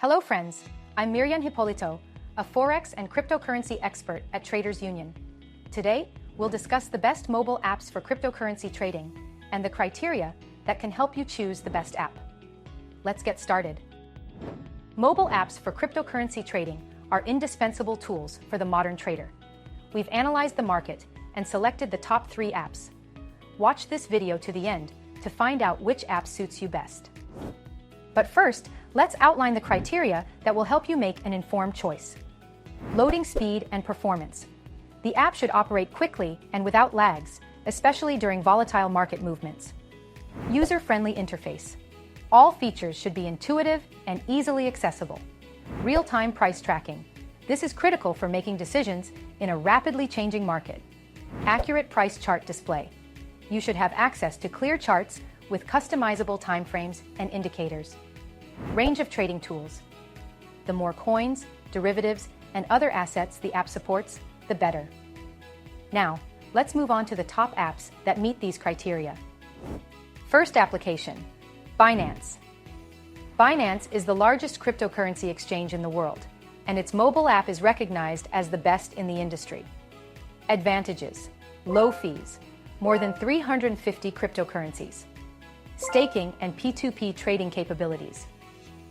Hello friends, I'm Miriam Hippolito, a Forex and cryptocurrency expert at Traders Union. Today, we'll discuss the best mobile apps for cryptocurrency trading and the criteria that can help you choose the best app. Let's get started. Mobile apps for cryptocurrency trading are indispensable tools for the modern trader. We've analyzed the market and selected the top 3 apps. Watch this video to the end to find out which app suits you best. But first, let's outline the criteria that will help you make an informed choice. Loading speed and performance. The app should operate quickly and without lags, especially during volatile market movements. User-friendly interface. All features should be intuitive and easily accessible. Real-time price tracking. This is critical for making decisions in a rapidly changing market. Accurate price chart display. You should have access to clear charts with customizable timeframes and indicators. Range of trading tools. The more coins, derivatives, and other assets the app supports, the better. Now, let's move on to the top apps that meet these criteria. First application, Binance. Binance is the largest cryptocurrency exchange in the world, and its mobile app is recognized as the best in the industry. Advantages: low fees, more than 350 cryptocurrencies. Staking and P2P trading capabilities.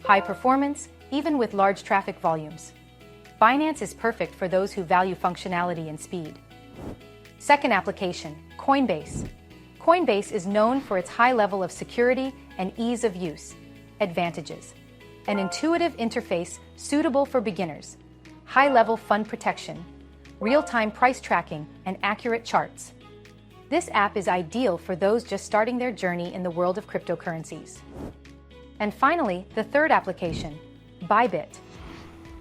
High performance, even with large traffic volumes. Binance is perfect for those who value functionality and speed. Second application, Coinbase. Coinbase is known for its high level of security and ease of use. Advantages: an intuitive interface suitable for beginners, high-level fund protection, real-time price tracking, and accurate charts. This app is ideal for those just starting their journey in the world of cryptocurrencies. And finally, the third application, Bybit.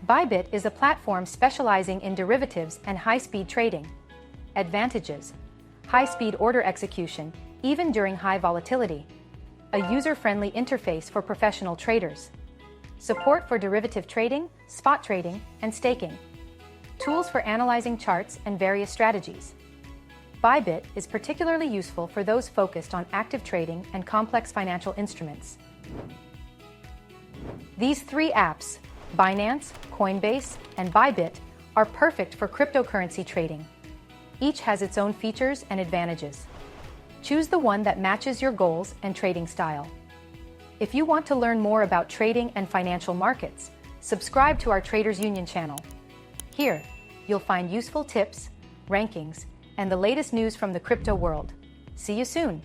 Bybit is a platform specializing in derivatives and high-speed trading. Advantages: high-speed order execution, even during high volatility. A user-friendly interface for professional traders. Support for derivative trading, spot trading, and staking. Tools for analyzing charts and various strategies. Bybit is particularly useful for those focused on active trading and complex financial instruments. These 3 apps, Binance, Coinbase, and Bybit, are perfect for cryptocurrency trading. Each has its own features and advantages. Choose the one that matches your goals and trading style. If you want to learn more about trading and financial markets, subscribe to our Traders Union channel. Here, you'll find useful tips, rankings, and the latest news from the crypto world. See you soon!